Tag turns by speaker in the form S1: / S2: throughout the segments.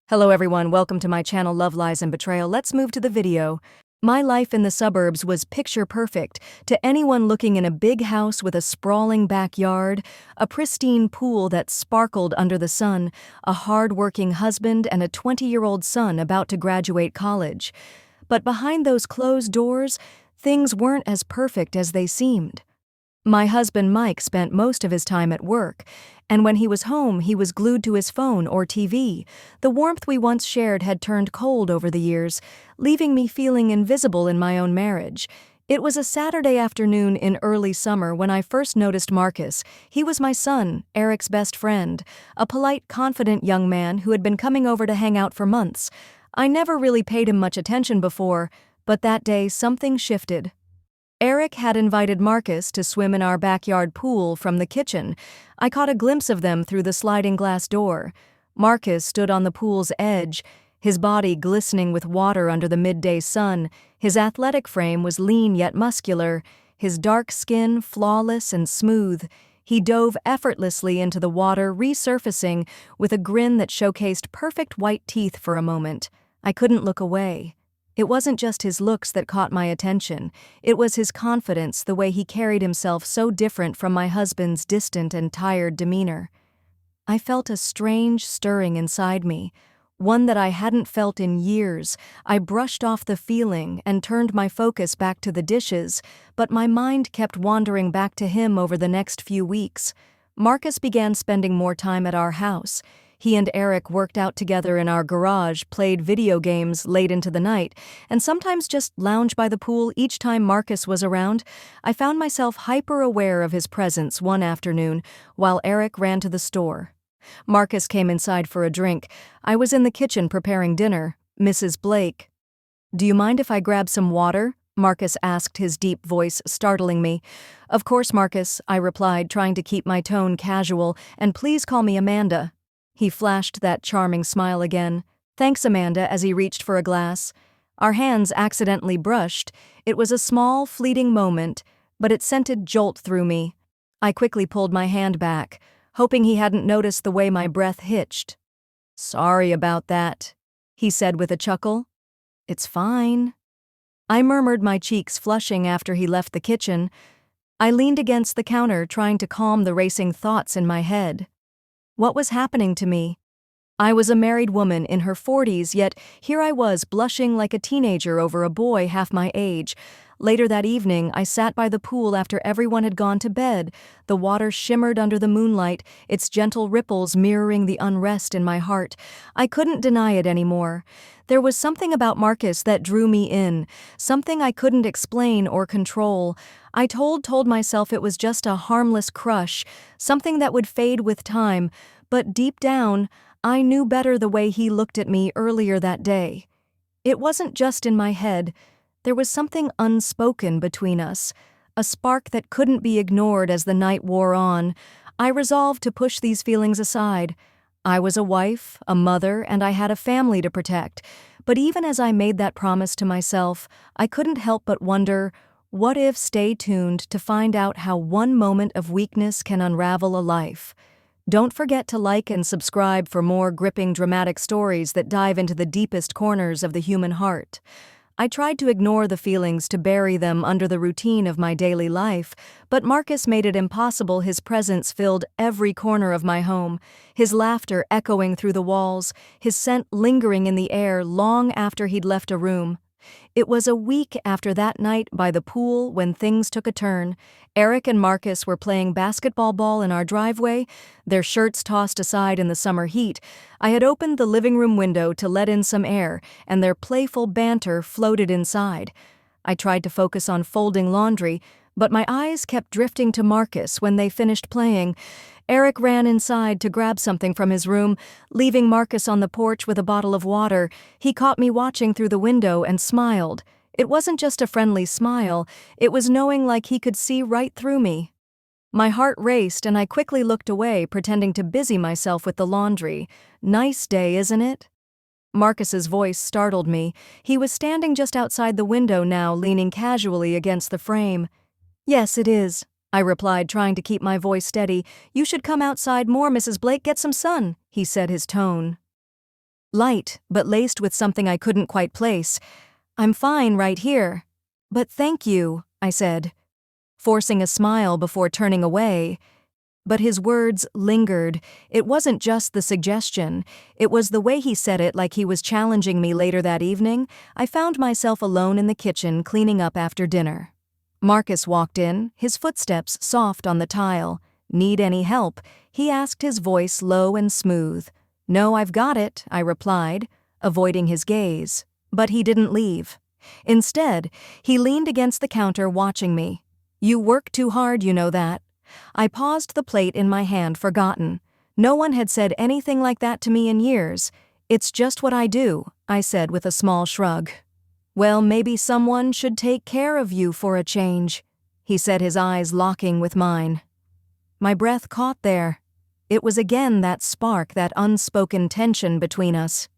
S1: Hello everyone, welcome to my channel Love, Lies, and Betrayal. Let's move to the video. My life in the suburbs was picture perfect to anyone looking in a big house with a sprawling backyard, a pristine pool that sparkled under the sun, a hard-working husband, and a 20-year-old son about to graduate college. But behind those closed doors, things weren't as perfect as they seemed. My husband Mike spent most of his time at work, and when he was home, he was glued to his phone or TV. The warmth we once shared had turned cold over the years, leaving me feeling invisible in my own marriage. It was a Saturday afternoon in early summer when I first noticed Marcus. He was my son, Eric's best friend, a polite, confident young man who had been coming over to hang out for months. I never really paid him much attention before, but that day something shifted. Eric had invited Marcus to swim in our backyard pool from the kitchen. I caught a glimpse of them through the sliding glass door. Marcus stood on the pool's edge, his body glistening with water under the midday sun. His athletic frame was lean yet muscular, his dark skin flawless and smooth. He dove effortlessly into the water, resurfacing with a grin that showcased perfect white teeth for a moment. I couldn't look away. It wasn't just his looks that caught my attention. It was his confidence, the way he carried himself so different from my husband's distant and tired demeanor. I felt a strange stirring inside me, one that I hadn't felt in years. I brushed off the feeling and turned my focus back to the dishes, but my mind kept wandering back to him over the next few weeks. Marcus began spending more time at our house. He and Eric worked out together in our garage, played video games late into the night, and sometimes just lounged by the pool each time Marcus was around. I found myself hyper-aware of his presence one afternoon while Eric ran to the store. Marcus came inside for a drink. I was in the kitchen preparing dinner. "Mrs. Blake, do you mind if I grab some water?" Marcus asked, his deep voice startling me. "Of course, Marcus," I replied, trying to keep my tone casual, "and please call me Amanda." He flashed that charming smile again. "Thanks, Amanda," as he reached for a glass. Our hands accidentally brushed. It was a small, fleeting moment, but it sent a jolt through me. I quickly pulled my hand back, hoping he hadn't noticed the way my breath hitched. "Sorry about that," he said with a chuckle. "It's fine." I murmured, my cheeks flushing after he left the kitchen. I leaned against the counter, trying to calm the racing thoughts in my head. What was happening to me? I was a married woman in her 40s, yet here I was blushing like a teenager over a boy half my age. Later that evening, I sat by the pool after everyone had gone to bed. The water shimmered under the moonlight, its gentle ripples mirroring the unrest in my heart. I couldn't deny it anymore. There was something about Marcus that drew me in, something I couldn't explain or control. I told myself it was just a harmless crush, something that would fade with time, but deep down, I knew better the way he looked at me earlier that day. It wasn't just in my head. There was something unspoken between us, a spark that couldn't be ignored as the night wore on. I resolved to push these feelings aside. I was a wife, a mother, and I had a family to protect. But even as I made that promise to myself, I couldn't help but wonder, what if? Stay tuned to find out how one moment of weakness can unravel a life. Don't forget to like and subscribe for more gripping, dramatic stories that dive into the deepest corners of the human heart. I tried to ignore the feelings, to bury them under the routine of my daily life, but Marcus made it impossible. His presence filled every corner of my home, his laughter echoing through the walls, his scent lingering in the air long after he'd left a room. It was a week after that night by the pool when things took a turn. Eric and Marcus were playing basketball in our driveway, their shirts tossed aside in the summer heat. I had opened the living room window to let in some air, and their playful banter floated inside. I tried to focus on folding laundry, but my eyes kept drifting to Marcus when they finished playing. Eric ran inside to grab something from his room, leaving Marcus on the porch with a bottle of water. He caught me watching through the window and smiled. It wasn't just a friendly smile, it was knowing like he could see right through me. My heart raced and I quickly looked away, pretending to busy myself with the laundry. "Nice day, isn't it?" Marcus's voice startled me. He was standing just outside the window now, leaning casually against the frame. "Yes, it is," I replied, trying to keep my voice steady. "You should come outside more, Mrs. Blake. Get some sun," he said, his tone light, but laced with something I couldn't quite place. "I'm fine right here." "But thank you," I said, forcing a smile before turning away. But his words lingered. It wasn't just the suggestion. It was the way he said it, like he was challenging me. Later that evening, I found myself alone in the kitchen cleaning up after dinner. Marcus walked in, his footsteps soft on the tile. "Need any help?" he asked, his voice low and smooth. "No, I've got it," I replied, avoiding his gaze. But he didn't leave. Instead, he leaned against the counter watching me. "You work too hard, you know that." I paused, the plate in my hand forgotten. No one had said anything like that to me in years. "It's just what I do," I said with a small shrug. "Well, maybe someone should take care of you for a change," he said, his eyes locking with mine. My breath caught there. It was again that spark, that unspoken tension between us.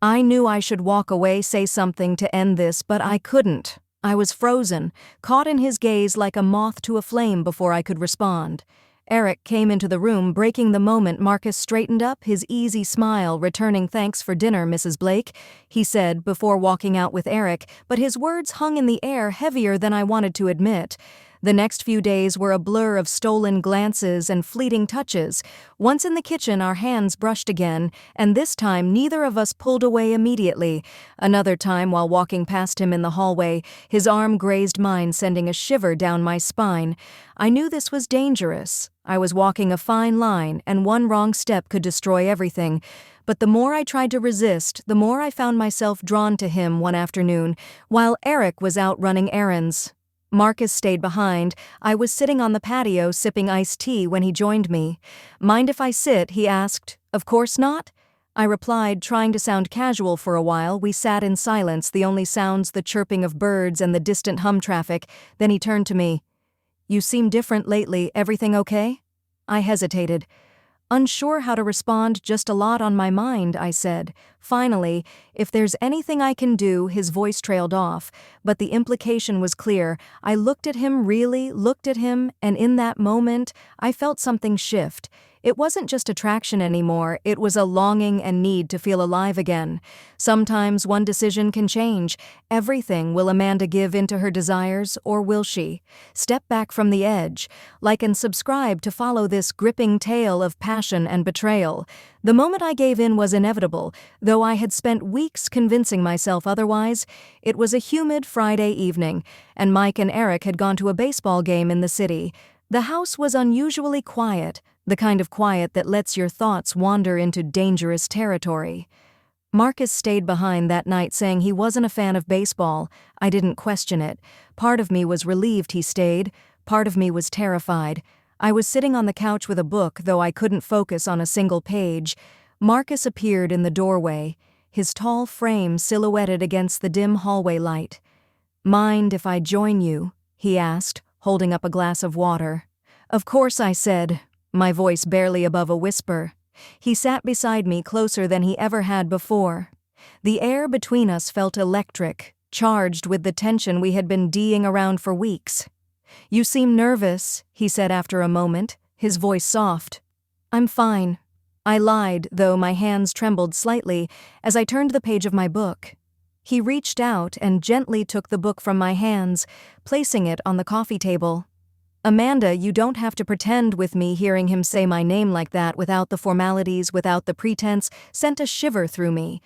S1: I knew I should walk away, say something to end this, but I couldn't. I was frozen, caught in his gaze like a moth to a flame before I could respond. Eric came into the room, breaking the moment. Marcus straightened up, his easy smile returning. "Thanks for dinner, Mrs. Blake," he said before walking out with Eric, but his words hung in the air, heavier than I wanted to admit. The next few days were a blur of stolen glances and fleeting touches. Once in the kitchen, our hands brushed again, and this time neither of us pulled away immediately. Another time, while walking past him in the hallway, his arm grazed mine, sending a shiver down my spine. I knew this was dangerous. I was walking a fine line, and one wrong step could destroy everything. But the more I tried to resist, the more I found myself drawn to him one afternoon, while Eric was out running errands. Marcus stayed behind. I was sitting on the patio sipping iced tea when he joined me. "Mind if I sit?" he asked. "Of course not," I replied, trying to sound casual. For a while, we sat in silence, the only sounds the chirping of birds and the distant hum traffic. Then he turned to me. "You seem different lately. Everything okay?" I hesitated, unsure how to respond. "Just a lot on my mind," I said. Finally, "If there's anything I can do," his voice trailed off, but the implication was clear. I looked at him, really looked at him, and in that moment, I felt something shift. It wasn't just attraction anymore, it was a longing and need to feel alive again. Sometimes one decision can change everything. Will Amanda give in to her desires, or will she step back from the edge? Like and subscribe to follow this gripping tale of passion and betrayal. The moment I gave in was inevitable, though I had spent weeks convincing myself otherwise. It was a humid Friday evening, and Mike and Eric had gone to a baseball game in the city. The house was unusually quiet, the kind of quiet that lets your thoughts wander into dangerous territory. Marcus stayed behind that night, saying he wasn't a fan of baseball. I didn't question it. Part of me was relieved he stayed, part of me was terrified. I was sitting on the couch with a book, though I couldn't focus on a single page. Marcus appeared in the doorway, his tall frame silhouetted against the dim hallway light. "Mind if I join you?" he asked, holding up a glass of water. "Of course," I said, my voice barely above a whisper. He sat beside me, closer than he ever had before. The air between us felt electric, charged with the tension we had been d-ing around for weeks. "You seem nervous," he said after a moment, his voice soft. "I'm fine," I lied, though my hands trembled slightly as I turned the page of my book. He reached out and gently took the book from my hands, placing it on the coffee table. "Amanda, you don't have to pretend with me." Hearing him say my name like that, without the formalities, without the pretense, sent a shiver through me.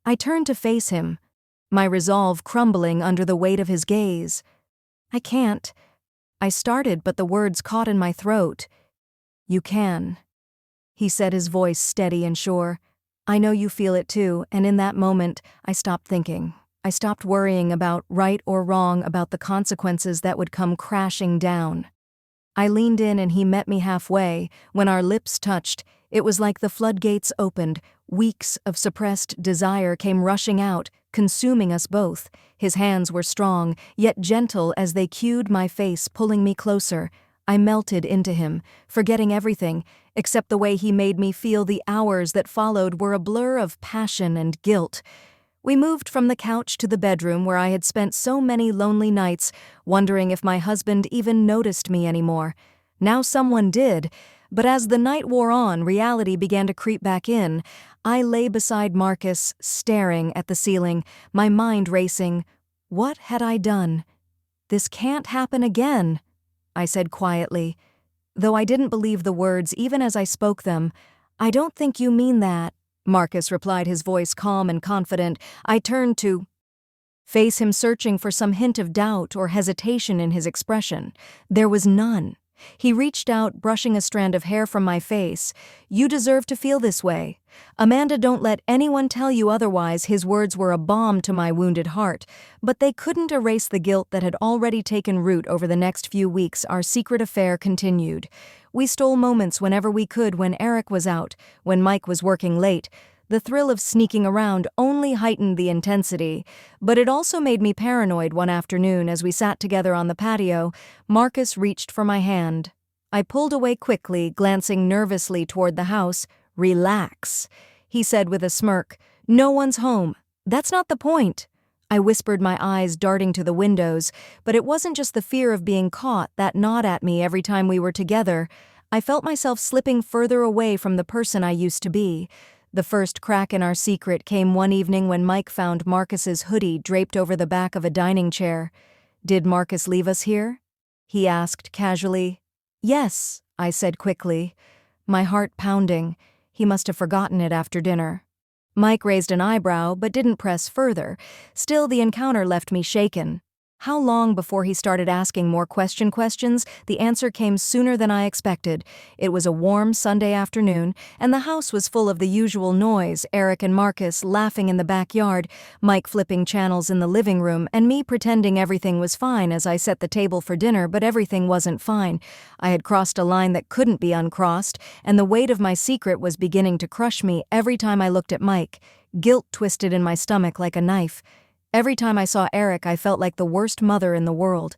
S1: I turned to face him, my resolve crumbling under the weight of his gaze. "I can't," I started, but the words caught in my throat. "You can," he said, his voice steady and sure. "I know you feel it too," and in that moment, I stopped thinking. I stopped worrying about right or wrong, about the consequences that would come crashing down. I leaned in and he met me halfway. When our lips touched, it was like the floodgates opened. Weeks of suppressed desire came rushing out, consuming us both. His hands were strong, yet gentle as they cued my face, pulling me closer. I melted into him, forgetting everything, except the way he made me feel. The hours that followed were a blur of passion and guilt. We moved from the couch to the bedroom where I had spent so many lonely nights, wondering if my husband even noticed me anymore. Now someone did, but as the night wore on, reality began to creep back in. I lay beside Marcus, staring at the ceiling, my mind racing. What had I done? "This can't happen again," I said quietly, though I didn't believe the words even as I spoke them. "I don't think you mean that," Marcus replied, his voice calm and confident. I turned to face him, searching for some hint of doubt or hesitation in his expression. There was none. He reached out, brushing a strand of hair from my face. "You deserve to feel this way. Amanda, don't let anyone tell you otherwise." His words were a balm to my wounded heart, but they couldn't erase the guilt that had already taken root. Over the next few weeks, our secret affair continued. We stole moments whenever we could, when Eric was out, when Mike was working late. The thrill of sneaking around only heightened the intensity, but it also made me paranoid. One afternoon, as we sat together on the patio, Marcus reached for my hand. I pulled away quickly, glancing nervously toward the house. "Relax," he said with a smirk. "No one's home. That's not the point." I whispered, my eyes darting to the windows, but it wasn't just the fear of being caught that gnawed at me every time we were together. I felt myself slipping further away from the person I used to be. The first crack in our secret came one evening when Mike found Marcus's hoodie draped over the back of a dining chair. "Did Marcus leave us here?" he asked casually. "Yes," I said quickly, my heart pounding. He must have forgotten it after dinner. Mike raised an eyebrow but didn't press further. Still, the encounter left me shaken. How long before he started asking more questions? The answer came sooner than I expected. It was a warm Sunday afternoon, and the house was full of the usual noise: Eric and Marcus laughing in the backyard, Mike flipping channels in the living room, and me pretending everything was fine as I set the table for dinner. But everything wasn't fine. I had crossed a line that couldn't be uncrossed, and the weight of my secret was beginning to crush me. Every time I looked at Mike, guilt twisted in my stomach like a knife. Every time I saw Eric, I felt like the worst mother in the world.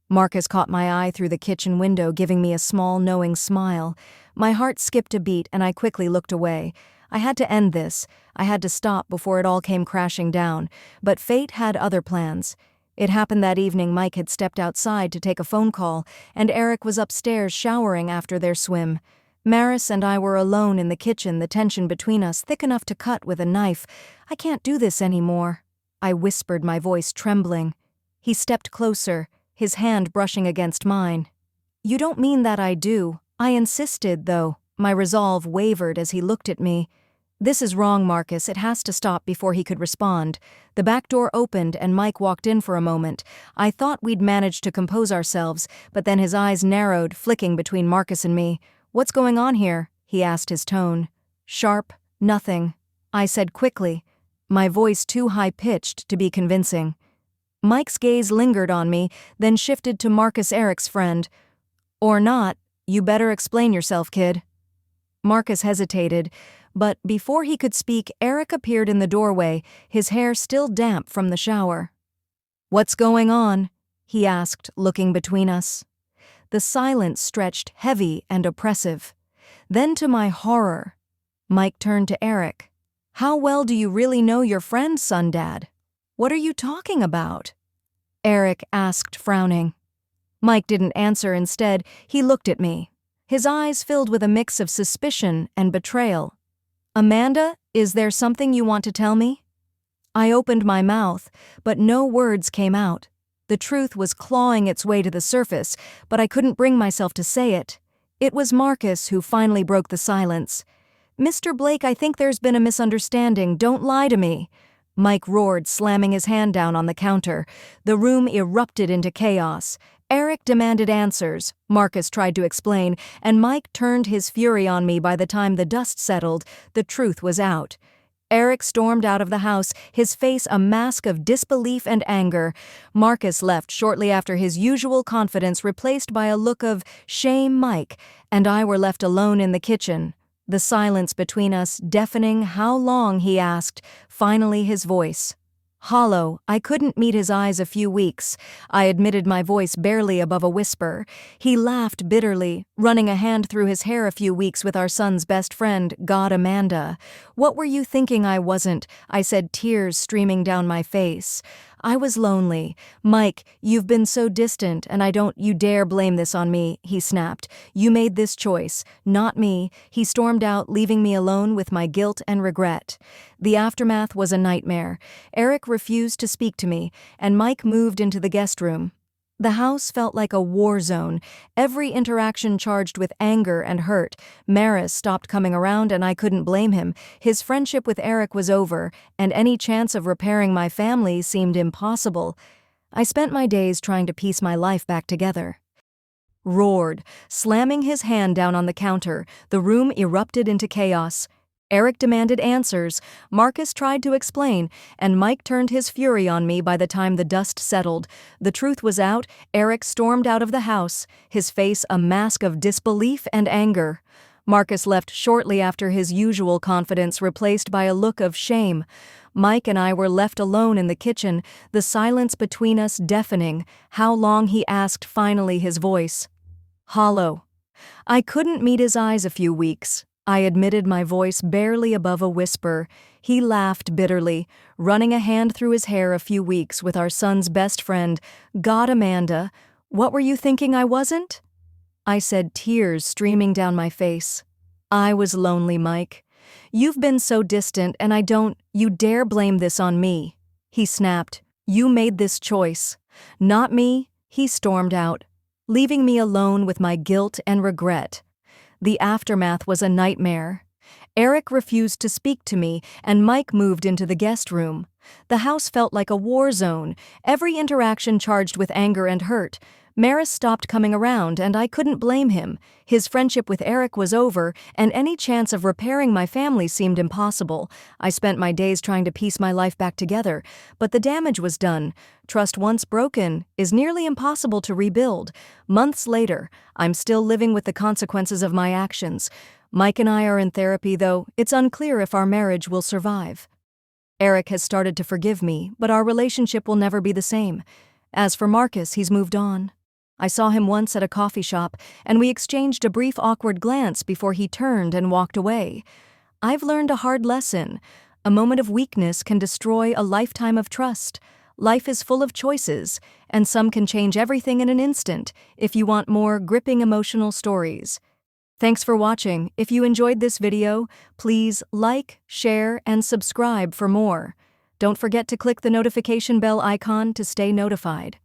S1: Marcus caught my eye through the kitchen window, giving me a small, knowing smile. My heart skipped a beat, and I quickly looked away. I had to end this. I had to stop before it all came crashing down. But fate had other plans. It happened that evening. Mike had stepped outside to take a phone call, and Eric was upstairs showering after their swim. Maris and I were alone in the kitchen, the tension between us thick enough to cut with a knife. "I can't do this anymore," I whispered, my voice trembling. He stepped closer, his hand brushing against mine. "You don't mean that." "I do." I insisted, though. My resolve wavered as he looked at me. "This is wrong, Marcus. It has to stop." Before he could respond, the back door opened and Mike walked in. For a moment, I thought we'd managed to compose ourselves, but then his eyes narrowed, flicking between Marcus and me. "What's going on here?" he asked, his tone sharp. "Nothing," I said quickly, my voice too high-pitched to be convincing. Mike's gaze lingered on me, then shifted to Marcus, Eric's friend. "Or not. You better explain yourself, kid." Marcus hesitated, but before he could speak, Eric appeared in the doorway, his hair still damp from the shower. "What's going on?" he asked, looking between us. The silence stretched heavy and oppressive. Then, to my horror, Mike turned to Eric. "How well do you really know your friend's son, Dad?" "What are you talking about?" Eric asked, frowning. Mike didn't answer. Instead, he looked at me. His eyes filled with a mix of suspicion and betrayal. "Amanda, is there something you want to tell me?" I opened my mouth, but no words came out. The truth was clawing its way to the surface, but I couldn't bring myself to say it. It was Marcus who finally broke the silence. "Mr. Blake, I think there's been a misunderstanding. Don't lie to me," Mike roared, slamming his hand down on the counter. The room erupted into chaos. Eric demanded answers, Marcus tried to explain, and Mike turned his fury on me. By the time the dust settled, the truth was out. Eric stormed out of the house, his face a mask of disbelief and anger. Marcus left shortly after, his usual confidence replaced by a look of shame. Mike and I were left alone in the kitchen. The silence between us deafening. "How long?" he asked, finally his voice hollow. "I couldn't meet his eyes a few weeks," I admitted, my voice barely above a whisper. He laughed bitterly, running a hand through his hair. "A few weeks with our son's best friend, God, Amanda. What were you thinking?" "I wasn't," I said, tears streaming down my face. I was lonely. Mike, you've been so distant, and I don't you dare blame this on me, he snapped. You made this choice, not me. He stormed out, leaving me alone with my guilt and regret. The aftermath was a nightmare. Eric refused to speak to me, and Mike moved into the guest room. The house felt like a war zone, every interaction charged with anger and hurt. Maris stopped coming around, and I couldn't blame him. His friendship with Eric was over, and any chance of repairing my family seemed impossible. I spent my days trying to piece my life back together. Roared, slamming his hand down on the counter, the room erupted into chaos. Eric demanded answers, Marcus tried to explain, and Mike turned his fury on me by the time the dust settled. The truth was out. Eric stormed out of the house, his face a mask of disbelief and anger. Marcus left shortly after, his usual confidence replaced by a look of shame. Mike and I were left alone in the kitchen, the silence between us deafening. How long, he asked, finally, his voice hollow. I couldn't meet his eyes a few weeks. I admitted, my voice barely above a whisper. He laughed bitterly, running a hand through his hair. A few weeks with our son's best friend. God, Amanda, what were you thinking I wasn't? I said, tears streaming down my face. I was lonely, Mike. You've been so distant, and I don't you dare blame this on me, he snapped. You made this choice, not me. He stormed out, leaving me alone with my guilt and regret. The aftermath was a nightmare. Eric refused to speak to me, and Mike moved into the guest room. The house felt like a war zone, every interaction charged with anger and hurt. Maris stopped coming around, and I couldn't blame him. His friendship with Eric was over, and any chance of repairing my family seemed impossible. I spent my days trying to piece my life back together, but the damage was done. Trust once broken is nearly impossible to rebuild. Months later, I'm still living with the consequences of my actions. Mike and I are in therapy, though it's unclear if our marriage will survive. Eric has started to forgive me, but our relationship will never be the same. As for Marcus, he's moved on. I saw him once at a coffee shop, and we exchanged a brief awkward glance before he turned and walked away. I've learned a hard lesson. A moment of weakness can destroy a lifetime of trust. Life is full of choices, and some can change everything in an instant. If you want more gripping emotional stories. Thanks for watching. If you enjoyed this video, please like, share, and subscribe for more. Don't forget to click the notification bell icon to stay notified.